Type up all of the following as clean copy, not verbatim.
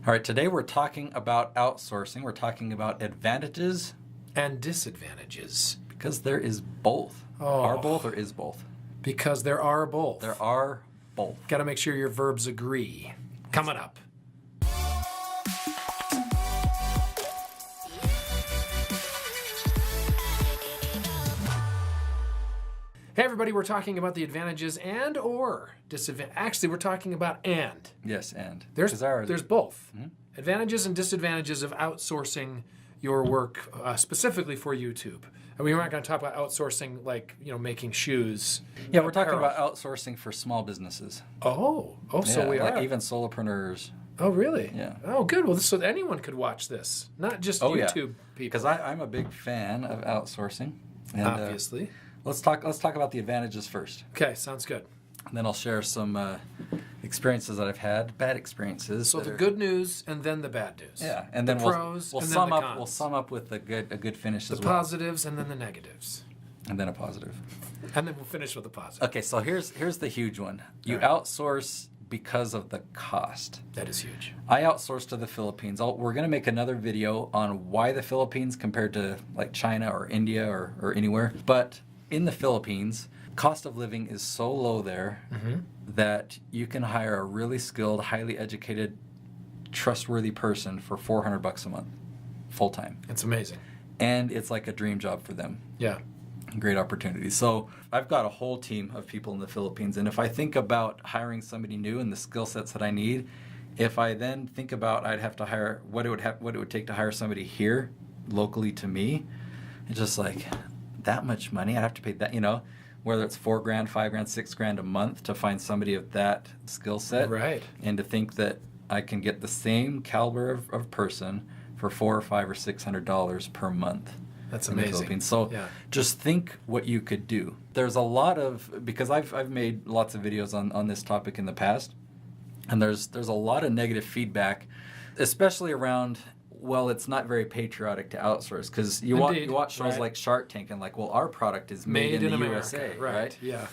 All right, today we're talking about outsourcing. We're talking about advantages and disadvantages. because there is both. Oh. Are both or is both? Because there are both. There are both. Got to make sure your verbs agree. Coming up. Hey everybody, we're talking about the advantages and or disadvantages. Actually, we're talking about and. Yes, and. There's both. Mm-hmm. Advantages and disadvantages of outsourcing your work specifically for YouTube. And we're not going to talk about outsourcing like, making shoes. Yeah, we're talking about outsourcing for small businesses. So we like are. even solopreneurs. Oh, really? Yeah. Oh, good. Well, so anyone could watch this, not just YouTube people. Because I'm a big fan of outsourcing. And, obviously. Let's talk about the advantages first. Okay, sounds good. And then I'll share some experiences that I've had, bad experiences. So the good news and then the bad news. Yeah, and then we'll sum up. We'll sum up with a good finish as well. The positives and then the negatives. And then a positive. And then we'll finish with the positive. Okay, so here's the huge one. You outsource because of the cost. That is huge. I outsource to the Philippines. We're going to make another video on why the Philippines compared to like China or India or anywhere. But in the Philippines, cost of living is so low there that you can hire a really skilled, highly educated, trustworthy person for $400 a month, full time. It's amazing. And it's like a dream job for them. Yeah. Great opportunity. So I've got a whole team of people in the Philippines, and if I think about hiring somebody new and the skill sets that I need, if I then think about I'd have to hire what it would take to hire somebody here locally to me, it's just like that much money. I'd have to pay that, whether it's $4,000, $5,000, $6,000 a month to find somebody of that skill set. Right. And to think that I can get the same caliber of person for $400 or $500 or $600 per month. That's amazing. So just think what you could do. There's a lot of, because I've made lots of videos on this topic in the past, and there's a lot of negative feedback, especially around, well, it's not very patriotic to outsource, because you watch shows like Shark Tank and like, well, our product is made in the America. USA, right? Yeah.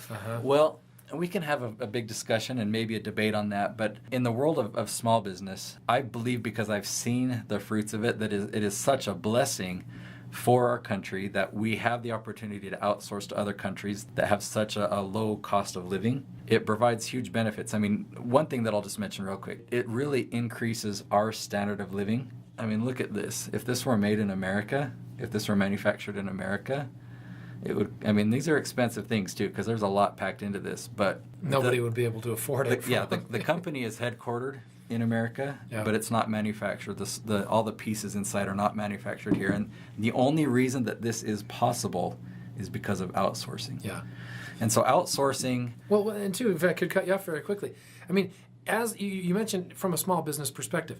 Well, we can have a big discussion and maybe a debate on that, but in the world of small business, I believe, because I've seen the fruits of it, that it is such a blessing for our country that we have the opportunity to outsource to other countries that have such a low cost of living. It provides huge benefits. I mean, one thing that I'll just mention real quick, it really increases our standard of living. I mean, look at this. If this were made in America, if this were manufactured in America, it would, these are expensive things too, because there's a lot packed into this, but nobody would be able to afford it. The company is headquartered in America, but it's not manufactured. All the pieces inside are not manufactured here, and the only reason that this is possible is because of outsourcing. Yeah. And so outsourcing. Well, and two, if I could cut you off very quickly, as you mentioned from a small business perspective,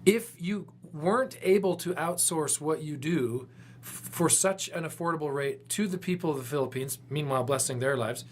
if you weren't able to outsource what you do for such an affordable rate to the people of the Philippines, meanwhile blessing their lives,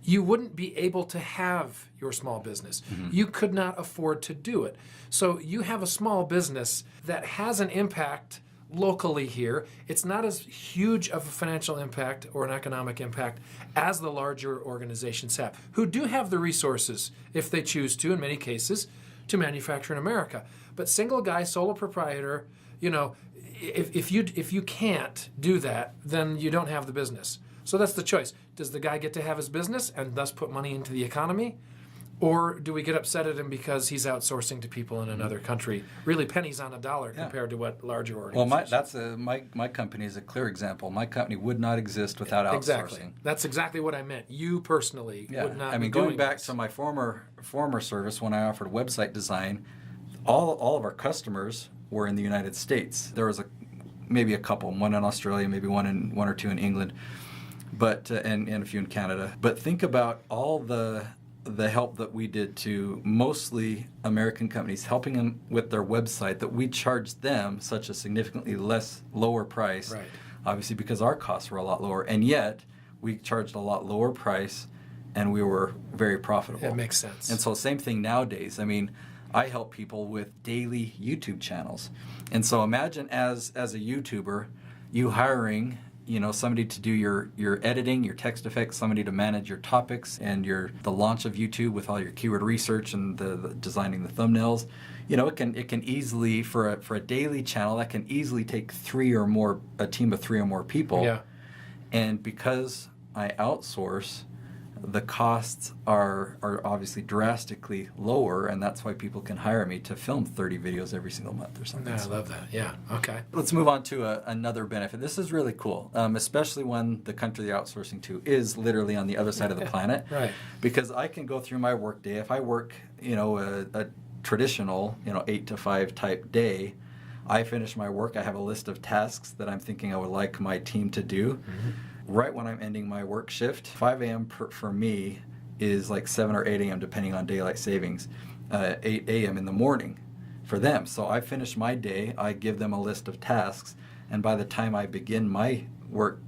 you wouldn't be able to have your small business. You could not afford to do it. So you have a small business that has an impact locally here. It's not as huge of a financial impact or an economic impact as the larger organizations have, who do have the resources, if they choose to, in many cases, to manufacture in America. But single guy, solo proprietor, if you can't do that, then you don't have the business. So that's the choice. Does the guy get to have his business and thus put money into the economy? Or do we get upset at him because he's outsourcing to people in another country? Really pennies on a dollar compared to what larger organizations. Well, my company is a clear example. My company would not exist without outsourcing. Exactly. That's exactly what I meant. You personally would not be going back this. to my former service when I offered website design, all of our customers were in the United States. There was maybe a couple, one in Australia, maybe one or two in England, but and a few in Canada. But think about all the help that we did to mostly American companies, helping them with their website, that we charged them such a significantly lower price, right? Obviously because our costs were a lot lower, and yet we charged a lot lower price, and we were very profitable. It makes sense. And so same thing nowadays. I help people with daily YouTube channels, and so imagine as a YouTuber, you hiring somebody to do your editing, your text effects, somebody to manage your topics and the launch of YouTube with all your keyword research and the designing the thumbnails. It can easily, for a daily channel, that can easily take a team of 3 or more people. Yeah. And because I outsource, the costs are obviously drastically lower, and that's why people can hire me to film 30 videos every single month or something. I love that. Yeah. Okay. Let's move on to another benefit. This is really cool, especially when the country they're outsourcing to is literally on the other side of the planet. Right. Because I can go through my work day. If I work, a traditional, 8 to 5 type day, I finish my work. I have a list of tasks that I'm thinking I would like my team to do. Mm-hmm. Right when I'm ending my work shift, 5 a.m. for me is like 7 or 8 a.m. depending on daylight savings, 8 a.m. in the morning for them. So I finish my day, I give them a list of tasks, and by the time I begin my work,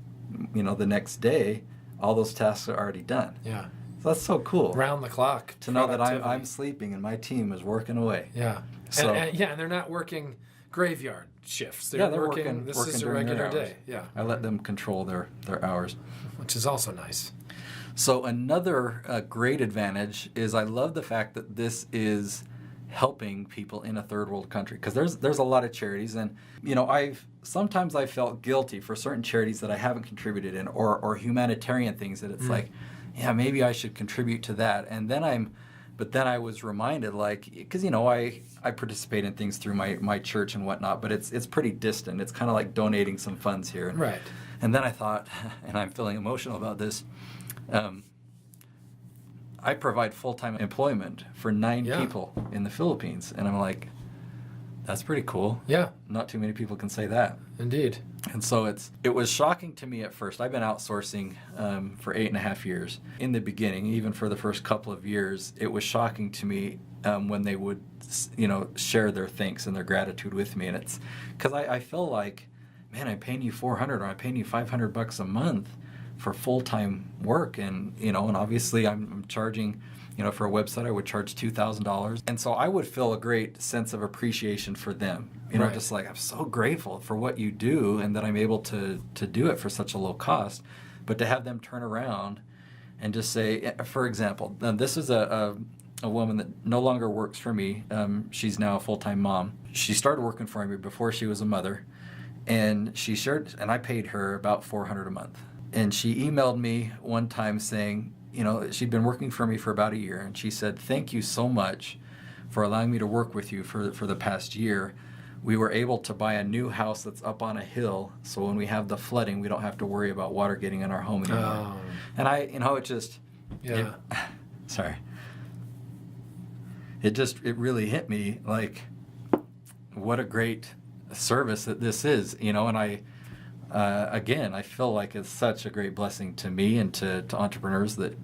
the next day, all those tasks are already done. Yeah. So that's so cool. Round the clock. To know that I'm sleeping and my team is working away. Yeah. So, and they're not working graveyard shifts. They're working. This working is a during their regular hours. day. Yeah. I let them control their hours, which is also nice. So another great advantage is I love the fact that this is helping people in a third world country, because there's a lot of charities, and sometimes I felt guilty for certain charities that I haven't contributed in, or humanitarian things that it's like, yeah, maybe I should contribute to that, and then But then I was reminded, because I participate in things through my church and whatnot, but it's pretty distant. It's kind of like donating some funds here. Right. And then I thought, and I'm feeling emotional about this, I provide full-time employment for 9 people in the Philippines, and I'm like, that's pretty cool. Yeah. Not too many people can say that. Indeed. And so it was shocking to me at first. I've been outsourcing for 8.5 years. In the beginning, even for the first couple of years, it was shocking to me when they would, share their thanks and their gratitude with me. And it's because I feel like, man, I'm paying you $400 or I'm paying you $500 a month for full-time work, and and obviously I'm charging. For a website, I would charge $2,000. And so I would feel a great sense of appreciation for them. Right. Just like, I'm so grateful for what you do and that I'm able to do it for such a low cost. But to have them turn around and just say, for example, this is a woman that no longer works for me. She's now a full-time mom. She started working for me before she was a mother. And I paid her about $400 a month. And she emailed me one time saying, she'd been working for me for about a year, and she said, thank you so much for allowing me to work with you for the past year. We were able to buy a new house that's up on a hill, so when we have the flooding, we don't have to worry about water getting in our home anymore. And it just... Yeah. Sorry. It really hit me, like, what a great service that this is, and again, I feel like it's such a great blessing to me and to entrepreneurs that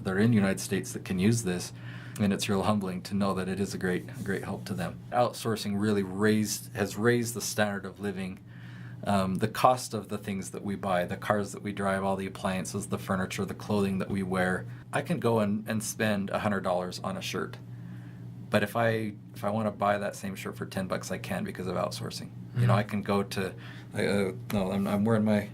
are in the United States that can use this, and it's real humbling to know that it is a great help to them. Outsourcing really has raised the standard of living, the cost of the things that we buy, the cars that we drive, all the appliances, the furniture, the clothing that we wear. I can go and spend $100 on a shirt, but if I want to buy that same shirt for $10, I can because of outsourcing. I can go to, I'm wearing my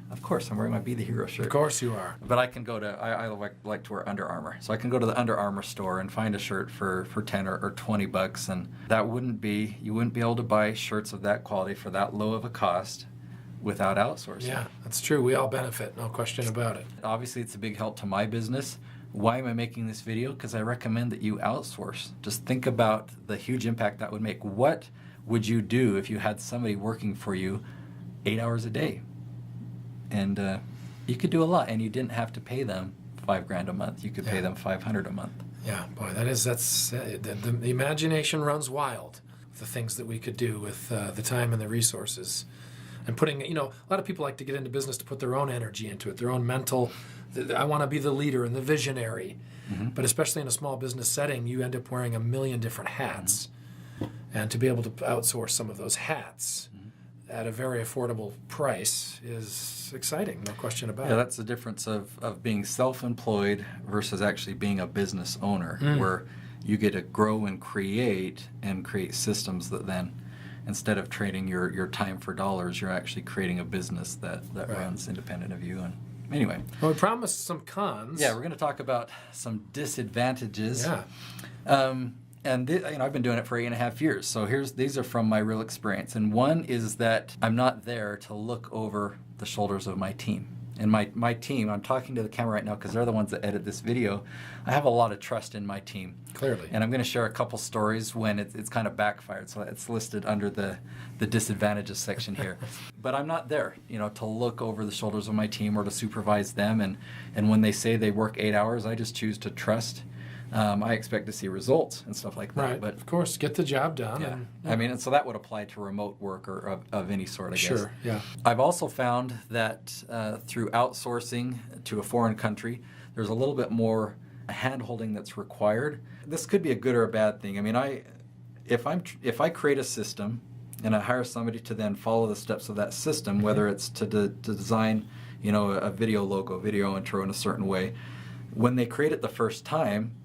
Be the Hero shirt. Of course you are. But I can go to, I like to wear Under Armour. So I can go to the Under Armour store and find a shirt for 10 or $20. And you wouldn't be able to buy shirts of that quality for that low of a cost without outsourcing. Yeah, that's true. We all benefit, no question about it. Obviously, it's a big help to my business. Why am I making this video? Because I recommend that you outsource. Just think about the huge impact that would make. What would you do if you had somebody working for you 8 hours a day? And you could do a lot, and you didn't have to pay them $5,000 a month. You could pay them $500 a month. Yeah, boy, the imagination runs wild. The things that we could do with the time and the resources, and putting, a lot of people like to get into business to put their own energy into it, their own mental. I want to be the leader and the visionary, but especially in a small business setting, you end up wearing a million different hats, and to be able to outsource some of those hats at a very affordable price is exciting, no question about it. Yeah, that's the difference of being self-employed versus actually being a business owner, where you get to grow and create systems that then instead of trading your time for dollars, you're actually creating a business that runs independent of you. And anyway. Well, we promised some cons. Yeah, we're going to talk about some disadvantages. Yeah. And I've been doing it for 8.5 years. So these are from my real experience. And one is that I'm not there to look over the shoulders of my team. And my team, I'm talking to the camera right now because they're the ones that edit this video. I have a lot of trust in my team. Clearly. And I'm going to share a couple stories when it's kind of backfired. So it's listed under the disadvantages section here. But I'm not there, to look over the shoulders of my team or to supervise them. And when they say they work 8 hours, I just choose to trust. I expect to see results and stuff like that. Right, but of course, get the job done. Yeah. And so that would apply to remote work or of any sort, I guess. Sure, yeah. I've also found that through outsourcing to a foreign country, there's a little bit more hand-holding that's required. This could be a good or a bad thing. I mean, if I create a system and I hire somebody to then follow the steps of that system, whether it's to design, a video logo, video intro in a certain way, when they create it the first time,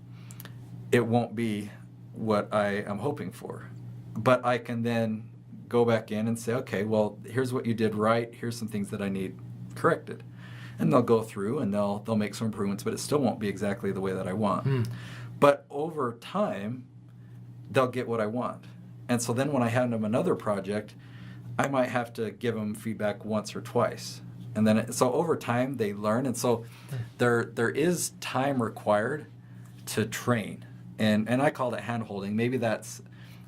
it won't be what I am hoping for. But I can then go back in and say, okay, well, here's what you did right. Here's some things that I need corrected. And they'll go through and they'll make some improvements, but it still won't be exactly the way that I want. But over time, they'll get what I want. And so then when I hand them another project, I might have to give them feedback once or twice. And then, so over time, they learn. And so there is time required to train. And I call it hand-holding. Maybe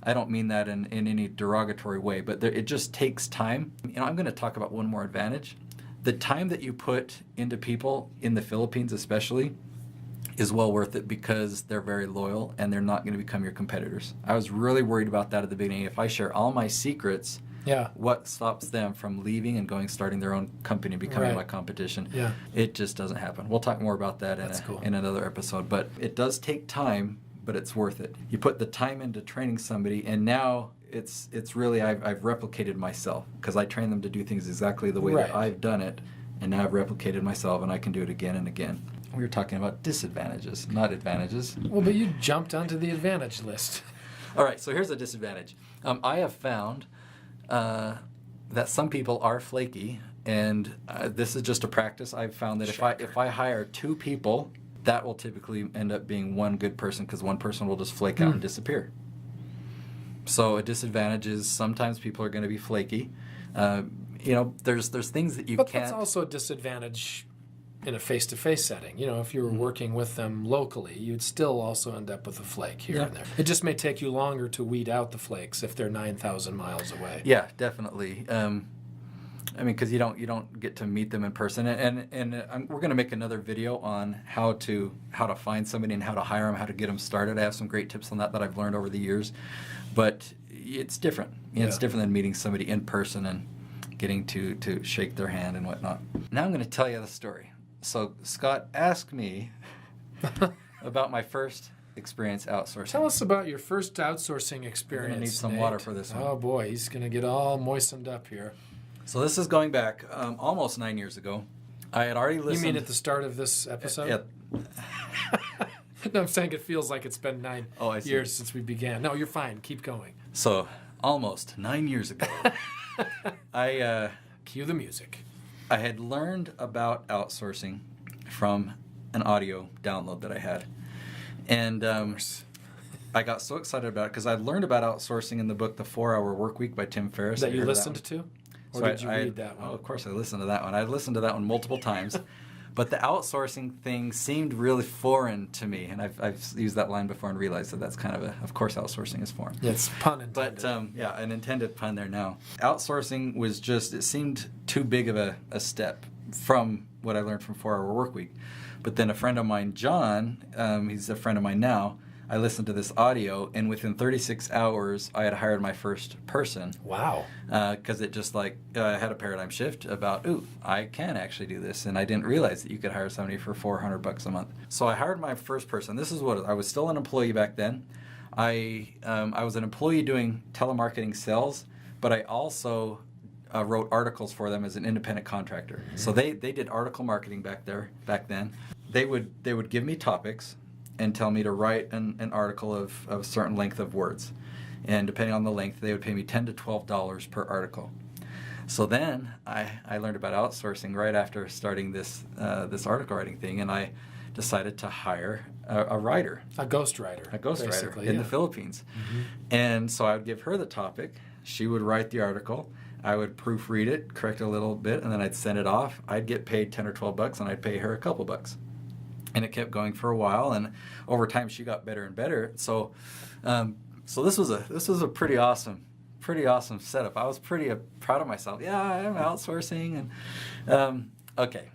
I don't mean that in any derogatory way, but it just takes time. I'm going to talk about one more advantage. The time that you put into people in the Philippines especially is well worth it because they're very loyal and they're not going to become your competitors. I was really worried about that at the beginning. If I share all my secrets, what stops them from leaving and starting their own company and becoming my competition? Yeah. It just doesn't happen. We'll talk more about that in another episode. But it does take time, but it's worth it. You put the time into training somebody, and now it's really I've replicated myself because I train them to do things exactly the way that I've done it, and now I've replicated myself, and I can do it again and again. We were talking about disadvantages, not advantages. Well, but you jumped onto the advantage list. All right, so here's a disadvantage. I have found that some people are flaky, and this is just a practice. I've found that if I hire 2 people, that will typically end up being one good person because one person will just flake out and disappear. So a disadvantage is sometimes people are going to be flaky. There's things that you can't. But that's also a disadvantage in a face-to-face setting. If you were working with them locally, you'd still also end up with a flake here and there. It just may take you longer to weed out the flakes if they're 9,000 miles away. Yeah, definitely. Because you don't get to meet them in person, and we're going to make another video on how to find somebody and how to hire them, how to get them started. I have some great tips on that I've learned over the years, but it's different. It's different than meeting somebody in person and getting to shake their hand and whatnot. Now I'm going to tell you the story. So Scott asked me about my first experience outsourcing. Tell us about your first outsourcing experience. I'm going to need some water for this one. Oh boy, he's going to get all moistened up here. So this is going back almost 9 years ago. I had already listened. You mean at the start of this episode? No, I'm saying it feels like it's been 9 years since we began. No, you're fine. Keep going. So almost 9 years ago, I cue the music. I had learned about outsourcing from an audio download that I had, and I got so excited about it because I learned about outsourcing in the book The 4-Hour Workweek by Tim Ferriss. That you listened to? Or did you read that one? Oh, of course I listened to that one. I listened to that one multiple times. But the outsourcing thing seemed really foreign to me. And I've used that line before and realized that that's kind of course outsourcing is foreign. Yeah, it's pun intended. But an intended pun there now. Outsourcing was it seemed too big of a step from what I learned from 4-Hour Workweek. But then a friend of mine, John, he's a friend of mine now, I listened to this audio, and within 36 hours, I had hired my first person. Wow. Because it just I had a paradigm shift about, I can actually do this, and I didn't realize that you could hire somebody for $400 a month. So I hired my first person. This is what I was still an employee back then. I was an employee doing telemarketing sales, but I also wrote articles for them as an independent contractor. Mm-hmm. So they did article marketing back then. They would give me topics and tell me to write an article of a certain length of words. and depending on the length, they would pay me $10 to $12 per article. So then I learned about outsourcing right after starting this article writing thing, and I decided to hire a writer. A ghostwriter. In the Philippines. Mm-hmm. And so I would give her the topic. She would write the article. I would proofread it, correct it a little bit, and then I'd send it off. I'd get paid $10 or $12, and I'd pay her a couple bucks. And it kept going for a while, and over time she got better and better. So this was a pretty awesome setup. I was pretty proud of myself. Yeah, I'm outsourcing. And okay,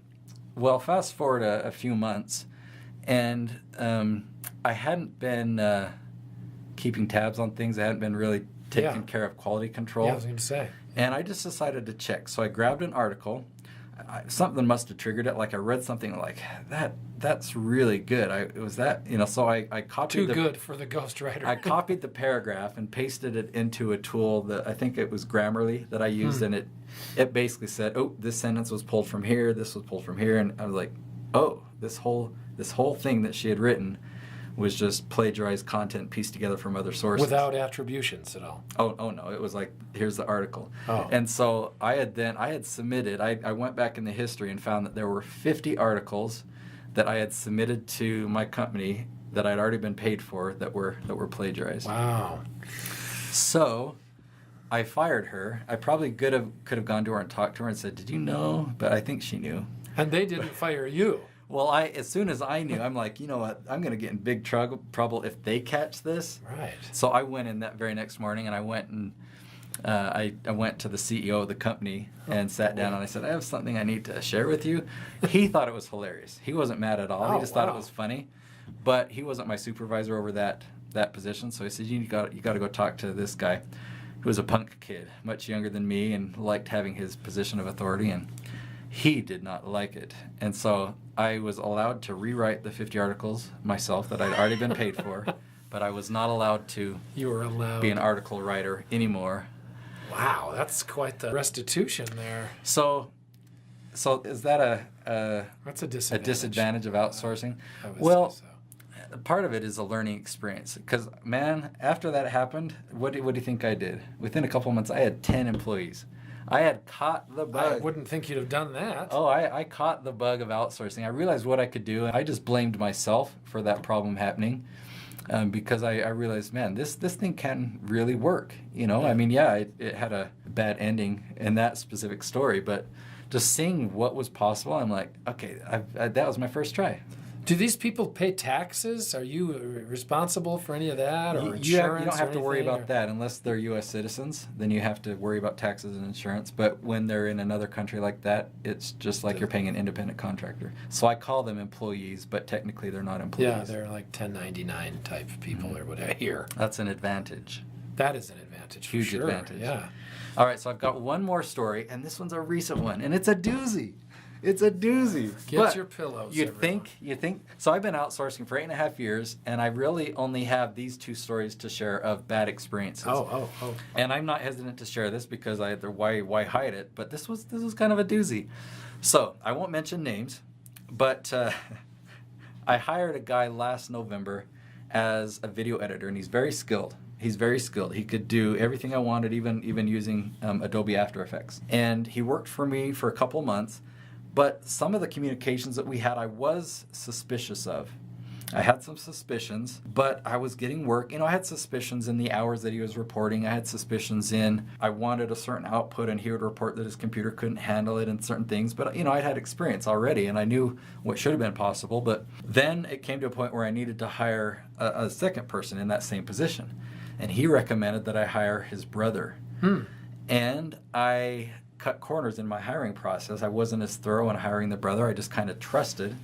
well, fast forward a few months, and I hadn't been keeping tabs on things. I hadn't been really taking care of quality control. Yeah, I was going to say. And I just decided to check. So I grabbed an article. Something must have triggered it. Like I read something like that's really good. So I copied good for the ghostwriter. I copied the paragraph and pasted it into a tool that I think it was Grammarly that I used, and it basically said, oh, this sentence was pulled from here, this was pulled from here, and I was like, oh, this whole thing that she had written was just plagiarized content pieced together from other sources. Without attributions at all. Oh no, it was like, here's the article. Oh. And so I had submitted, I went back in the history and found that there were 50 articles that I had submitted to my company that I'd already been paid for that were plagiarized. Wow. So I fired her. I probably could have gone to her and talked to her and said, did you know? But I think she knew. And they didn't fire you. Well, as soon as I knew, I'm like, you know what? I'm going to get in big trouble if they catch this. Right. So I went in that very next morning, and I went and I went to the CEO of the company and sat down, and I said, I have something I need to share with you. He thought it was hilarious. He wasn't mad at all. He just thought it was funny. But he wasn't my supervisor over that position, so he said, you got to go talk to this guy who was a punk kid, much younger than me, and liked having his position of authority, and he did not like it. And so I was allowed to rewrite the 50 articles myself that I'd already been paid for, but I was not allowed to be an article writer anymore. Wow, that's quite the restitution there. So is that that's a disadvantage of outsourcing? I would say so. Part of it is a learning experience. Because, man, after that happened, what do you think I did? Within a couple of months, I had 10 employees. I had caught the bug. I wouldn't think you'd have done that. Oh, I caught the bug of outsourcing. I realized what I could do. I just blamed myself for that problem happening because I realized, man, this thing can really work. You know, I mean, it had a bad ending in that specific story, but just seeing what was possible, I'm like, okay, that was my first try. Do these people pay taxes? Are you responsible for any of that, or insurance? You don't have to worry about that unless they're U.S. citizens. Then you have to worry about taxes and insurance. But when they're in another country like that, it's just like you're paying an independent contractor. So I call them employees, but technically they're not employees. Yeah, they're like 1099 type people or whatever. Here, that's an advantage. That is an advantage. Huge for sure. advantage. Yeah. All right, so I've got one more story, and this one's a recent one, and it's a doozy. It's a doozy. Get your pillows. You think. So I've been outsourcing for 8.5 years, and I really only have these two stories to share of bad experiences. Oh. And I'm not hesitant to share this because why hide it? But this was kind of a doozy. So I won't mention names, but I hired a guy last November as a video editor, and he's very skilled. He could do everything I wanted, even using Adobe After Effects. And he worked for me for a couple months. But some of the communications that we had, I was suspicious of. I had some suspicions, but I was getting work. You know, I had suspicions in the hours that he was reporting. I had suspicions in I wanted a certain output, and he would report that his computer couldn't handle it and certain things. But, you know, I had experience already, and I knew what should have been possible. But then it came to a point where I needed to hire a second person in that same position. And he recommended that I hire his brother. And I cut corners in my hiring process. I wasn't as thorough in hiring the brother. I just kind of trusted.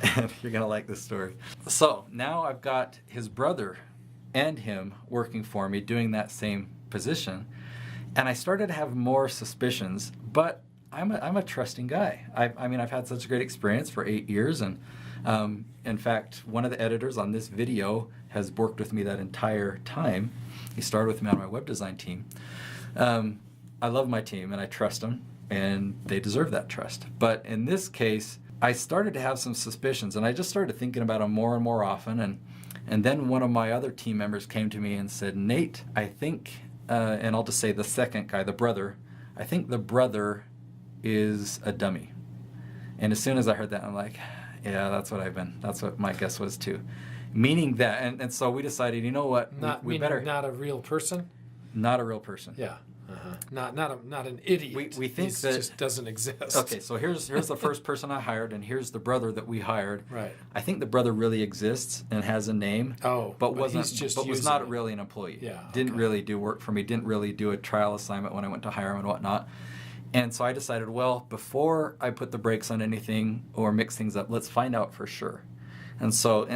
And you're going to like this story. So now I've got his brother and him working for me doing that same position. And I started to have more suspicions, but I'm a trusting guy. I mean, I've had such a great experience for 8 years. And in fact, one of the editors on this video has worked with me that entire time. He started with me on my web design team. I love my team and I trust them, and they deserve that trust. But in this case, I started to have some suspicions, and I just started thinking about them more and more often. And then one of my other team members came to me and said, Nate, I think, and I'll just say the second guy, the brother, I think the brother is a dummy. And as soon as I heard that, I'm like, yeah, that's what my guess was too. Meaning that, and so we decided, you know what, we better. Not a real person? Not a real person. Yeah. Not an idiot. We think that just doesn't exist. Okay, so here's the first person I hired, and here's the brother that we hired. Right. I think the brother really exists and has a name. But was not it. really an employee. Yeah. Didn't really do work for me. Didn't really do a trial assignment when I went to hire him and whatnot. And so I decided, well, before I put the brakes on anything or mix things up, let's find out for sure. And so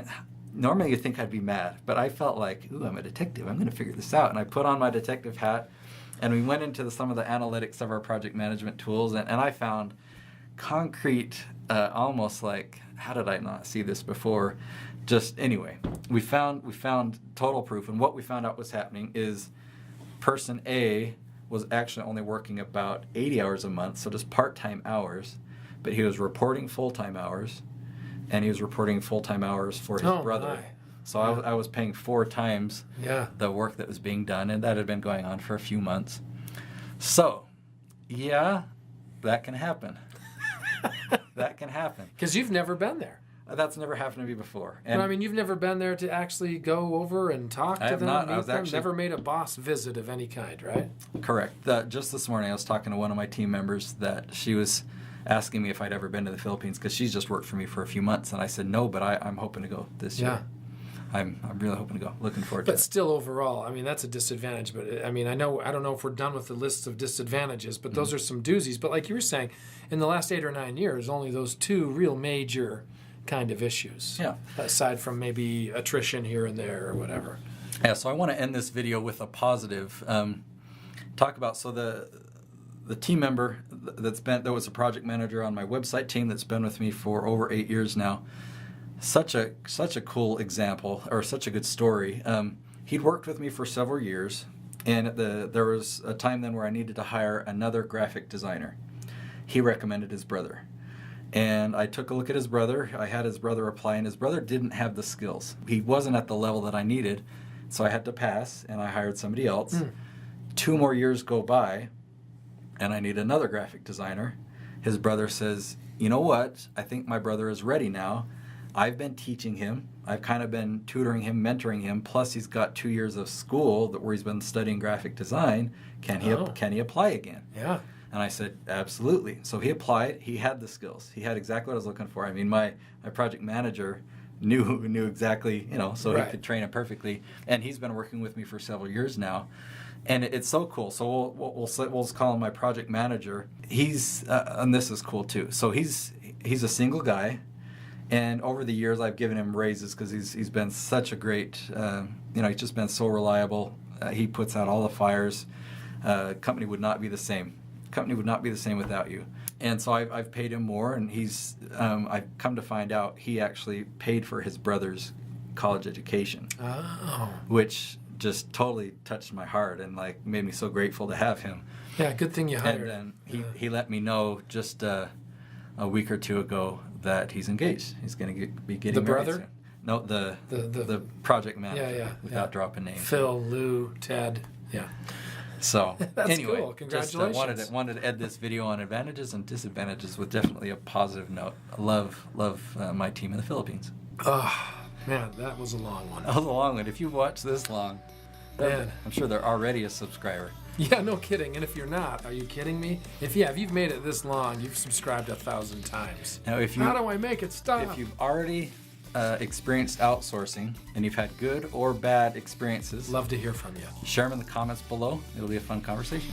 normally you'd think I'd be mad, but I felt like, ooh, I'm a detective. I'm going to figure this out. And I put on my detective hat, and we went into some of the analytics of our project management tools, and I found concrete, almost like, how did I not see this before? Just anyway, we found total proof, and what we found out was happening is person A was actually only working about 80 hours a month, so just part-time hours, but he was reporting full-time hours, and he was reporting full-time hours for his brother. My. So I was paying 4 times the work that was being done, and that had been going on for a few months. So, yeah, that can happen. That can happen. Because you've never been there. That's never happened to me before. And I mean, you've never been there to actually go over and talk to them, not. meet them? Never made a boss visit of any kind, right? Correct. Just this morning I was talking to one of my team members that she was asking me if I'd ever been to the Philippines because she's just worked for me for a few months, and I said no, but I'm hoping to go this year. I'm really hoping to go. Looking forward to it. But still, overall, I mean, that's a disadvantage. But I mean, I don't know if we're done with the list of disadvantages, but those are some doozies. But like you were saying, in the last 8 or 9 years, only those 2 real major kind of issues. Yeah. Aside from maybe attrition here and there or whatever. Yeah. So I want to end this video with a positive. Talk about the team member that was a project manager on my website team that's been with me for over 8 years now. Such a cool example, or such a good story. He'd worked with me for several years, and there was a time then where I needed to hire another graphic designer. He recommended his brother, and I took a look at his brother. I had his brother apply, and his brother didn't have the skills. He wasn't at the level that I needed, so I had to pass, and I hired somebody else. 2 more years go by, and I need another graphic designer. His brother says, you know what, I think my brother is ready now. I've been teaching him. I've kind of been tutoring him, mentoring him. Plus, he's got 2 years of school where he's been studying graphic design. Can he apply again? Yeah. And I said, absolutely. So he applied. He had the skills. He had exactly what I was looking for. I mean, my project manager knew exactly, so he could train him perfectly. And he's been working with me for several years now. And it's so cool. So we'll just call him my project manager. He's and this is cool too. So he's a single guy. And over the years, I've given him raises because he's been such a great, he's just been so reliable. He puts out all the fires. Company would not be the same. Company would not be the same without you. And so I've paid him more, and I've come to find out he actually paid for his brother's college education. Oh. Which just totally touched my heart and made me so grateful to have him. Yeah, good thing you hired. And then he let me know just a week or 2 ago that he's engaged. He's going to be getting married brother? soon. No, the project manager. Without dropping names. Phil, Lou, Ted. Yeah. So that's anyway, cool. Congratulations. Just wanted to end this video on advantages and disadvantages with definitely a positive note. I love my team in the Philippines. Oh man, that was a long one. That was a long one. If you've watched this long, man, I'm sure they're already a subscriber. Yeah, no kidding. And if you're not, are you kidding me? If you've made it this long, you've subscribed 1,000 times. Now, how do I make it stop? If you've already experienced outsourcing and you've had good or bad experiences, love to hear from you. Share them in the comments below. It'll be a fun conversation.